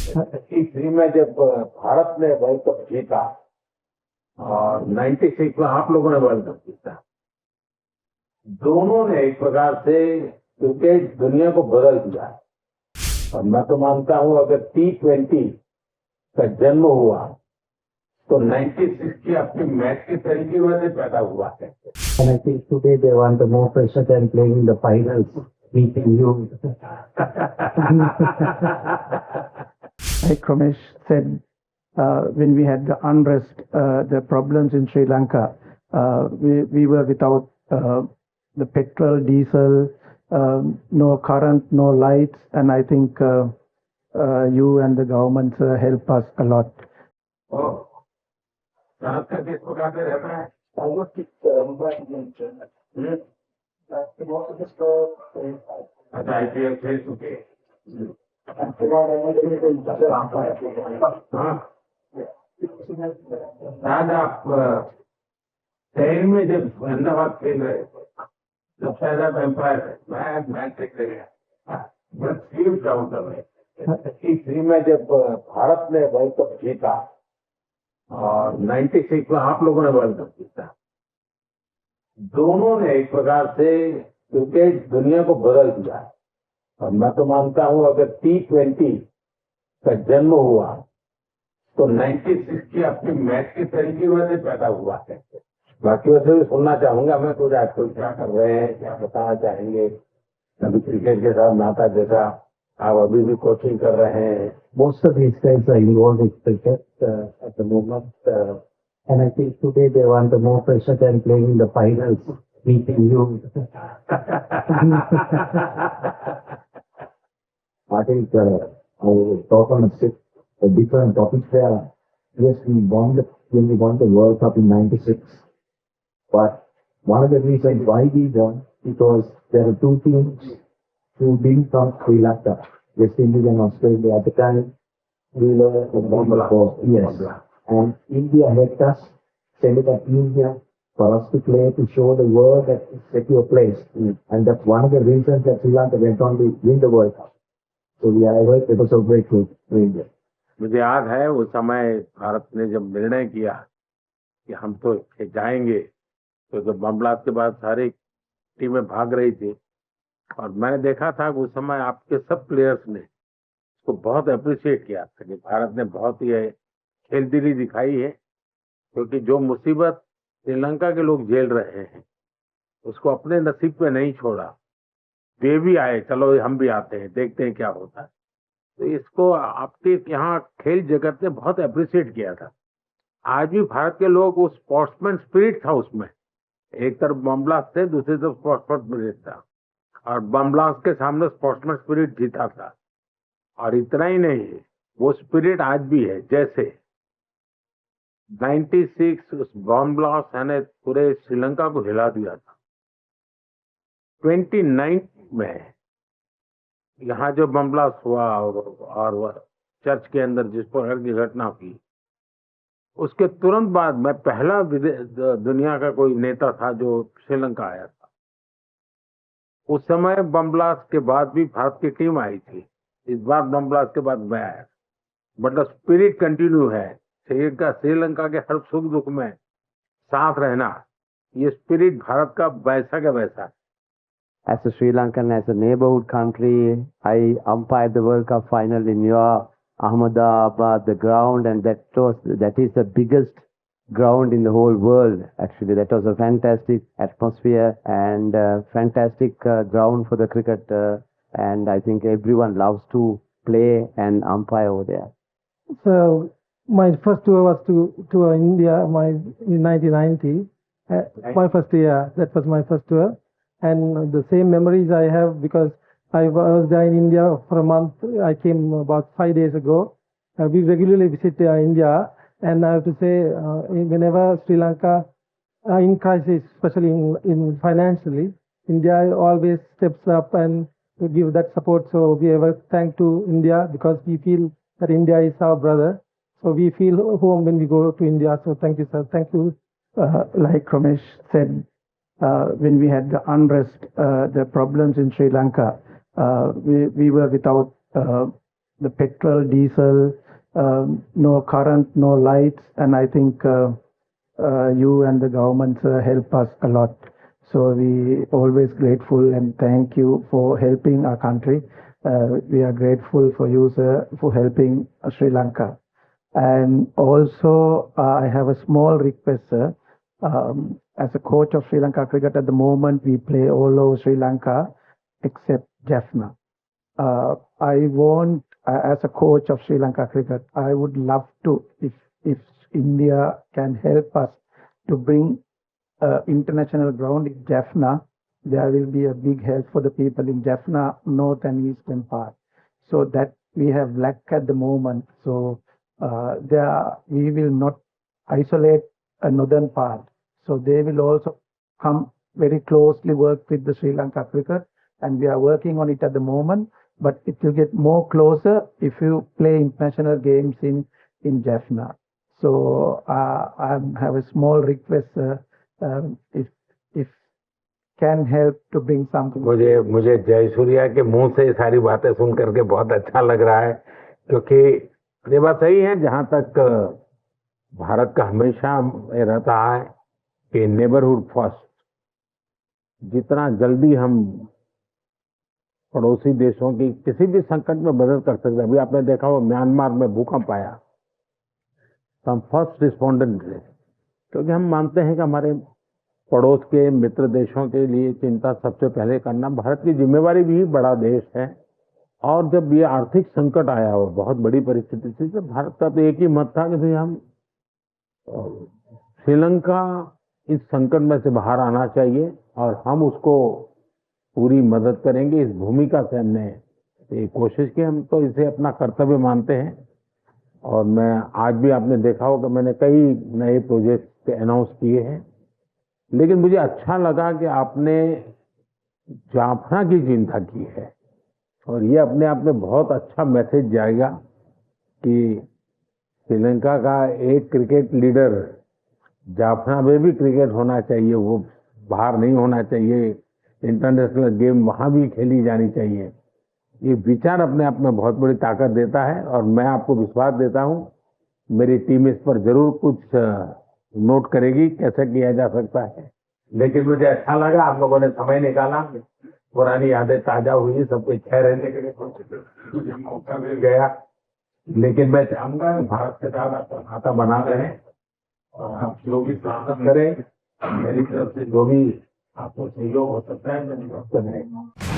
93 में जब भारत ने वर्ल्ड कप जीता और 96 में आप लोगों ने वर्ल्ड कप जीता, दोनों ने एक प्रकार से क्रिकेट दुनिया को बदल दिया। और मैं तो मानता हूं अगर T20 का जन्म हुआ तो 96 की अपनी मैच के तरीके वजह से पैदा हुआ है। And I think today they want the more pressure than playing in the finals, meeting you. Like Ramesh said, when we had the unrest, the problems in Sri Lanka, we were without the petrol, diesel, no current, no lights, and I think you and the government help us a lot. Bharat का किस प्रकार से रहता है? अच्छा, IPL खेल चुके। हाँ, आज आप शहर में जब अहमदाबाद खेल रहे थे जब शायद आप एम्पायर है, मैं देखते गया बस फील डाउन कर रहे। 93 में जब भारत ने वर्ल्ड कप जीता और 96 में आप लोगों ने वर्ल्ड कप जीता, दोनों ने एक प्रकार से क्रिकेट दुनिया को बदल दिया। और मैं तो मानता हूं अगर T20 का जन्म हुआ तो 96 की अपनी मैच के तरीके वजह से पैदा हुआ है। बाकी वैसे भी सुनना चाहूंगा मैं कुछ आजकल क्या कर रहे हैं, क्या बताना चाहेंगे अभी क्रिकेट के साथ नाता जैसा आप अभी भी कोचिंग कर रहे हैं। Most of these guys are involved with cricket at the moment. And I think today they want the more pressure than playing in the finals, meeting you. I think I will talk on a different topic there. Yes, when we won the World Cup in 96. But one of the reasons why we won, because there are two teams who didn't come Sri Lanka, West Indies and Australia. At the time, we were yes. And India helped us, send a team here for us to play, to show the world that it's a secure place. And that's one of the reasons that Sri Lanka went on to win the World Cup. So we are ever so grateful to India. मुझे याद है उस समय भारत ने जब निर्णय किया कि हम तो जाएंगे, तो जब बम ब्लास्ट के बाद सारी टीमें भाग रही थी और मैंने देखा था कि उस समय आपके सब प्लेयर्स ने उसको बहुत अप्रिशिएट किया था कि भारत ने बहुत ही खेलदिली दिखाई है, क्योंकि जो मुसीबत श्रीलंका के लोग झेल रहे हैं उसको अपने नसीब पे नहीं छोड़ा। वे भी आए, चलो हम भी आते हैं, देखते हैं क्या होता है। तो इसको आपके यहाँ खेल जगत ने बहुत अप्रिशिएट किया था। आज भी भारत के लोग उस स्पोर्ट्समैन स्पिरिट था उसमें, एक तरफ बम ब्लास्ट थे, दूसरी तरफ स्पोर्ट्समैन स्पिरिट था, और बम ब्लास्ट के सामने स्पोर्ट्समैन स्पिरिट जीता था। और इतना ही नहीं, वो स्पिरिट आज भी है। जैसे 96 उस बम ब्लास्ट ने पूरे श्रीलंका को हिला दिया था। 29 में यहाँ जो बम ब्लास्ट हुआ और चर्च के अंदर जिस प्रकार की घटना हुई, उसके तुरंत बाद मैं पहला दुनिया का कोई नेता था जो श्रीलंका आया था। उस समय बम ब्लास्ट के बाद भी भारत की टीम आई थी, इस बार बम ब्लास्ट के बाद मैं आया, बट द स्पिरिट कंटिन्यू है। श्रीलंका के हर सुख दुख में साथ रहना, ये स्पिरिट भारत का वैसा का वैसा है। As a Sri Lankan, as a neighborhood country, I umpired the World Cup final in your Ahmedabad, the ground, and that is the biggest ground in the whole world. Actually, that was a fantastic atmosphere and fantastic ground for the cricket, and I think everyone loves to play and umpire over there. So my first tour was to India, in 1990. My first year, that was my first tour. And the same memories I have because I was there in India for a month. I came about 5 days ago. We regularly visit India, and I have to say, whenever Sri Lanka in crisis, especially in financially, India always steps up and to give that support. So we ever thank to India because we feel that India is our brother. So we feel home when we go to India. So thank you, sir. Thank you. Like Ramesh said, when we had the unrest, the problems in Sri Lanka, we were without the petrol, diesel, no current, no lights, and I think you and the government help us a lot. So we always grateful and thank you for helping our country. We are grateful for you, sir, for helping Sri Lanka. And also, I have a small request, sir. As a coach of Sri Lanka cricket at the moment, we play all over Sri Lanka except Jaffna. I want, as a coach of Sri Lanka cricket, I would love to, if India can help us to bring international ground in Jaffna, there will be a big help for the people in Jaffna, north and eastern part. So that we have lack at the moment. So we will not isolate a northern part. So they will also come very closely work with the Sri Lanka cricket, and we are working on it at the moment. But it will get more closer if you play international games in Jaffna. So I have a small request, if can help to bring something. मुझे जयसूर्या के मुंह से ये सारी बातें सुन करके बहुत अच्छा लग रहा है, क्योंकि ये बात सही है। जहां तक भारत का हमेशा ये रहता है कि नेबरहुड फर्स्ट, जितना जल्दी हम पड़ोसी देशों की किसी भी संकट में मदद कर सकते हैं। अभी आपने देखा हो म्यांमार में भूकंप आया, तो हम फर्स्ट रिस्पोंडेंट थे, क्योंकि हम मानते हैं कि हमारे पड़ोस के मित्र देशों के लिए चिंता सबसे पहले करना भारत की जिम्मेवारी भी। बड़ा देश है, और जब ये आर्थिक संकट आया हो, बहुत बड़ी परिस्थिति थी, तो भारत का तो एक ही मत था कि भाई हम श्रीलंका इस संकट में से बाहर आना चाहिए और हम उसको पूरी मदद करेंगे। इस भूमिका से हमने ये कोशिश की, हम तो इसे अपना कर्तव्य मानते हैं। और मैं आज भी आपने देखा होगा मैंने कई नए प्रोजेक्ट अनाउंस किए हैं, लेकिन मुझे अच्छा लगा कि आपने जाफना की चिंता की है, और ये अपने आप में बहुत अच्छा मैसेज जाएगा कि श्रीलंका का एक क्रिकेट लीडर, जाफना में भी क्रिकेट होना चाहिए, वो बाहर नहीं होना चाहिए, इंटरनेशनल गेम वहां भी खेली जानी चाहिए। ये विचार अपने आप में बहुत बड़ी ताकत देता है, और मैं आपको विश्वास देता हूं मेरी टीम इस पर जरूर कुछ नोट करेगी कैसे किया जा सकता है। लेकिन मुझे अच्छा लगा आप लोगों ने समय निकाला, पुरानी यादें ताजा हुई, सब कुछ छह रहने के लिए मौका मिल गया। लेकिन मैं चाहूंगा भारत के साथ आपका खाता बना रहे, और आप जो भी स्वागत करें, मेरी तरफ से जो भी आपको सहयोग हो सकता है मैं करेंगे।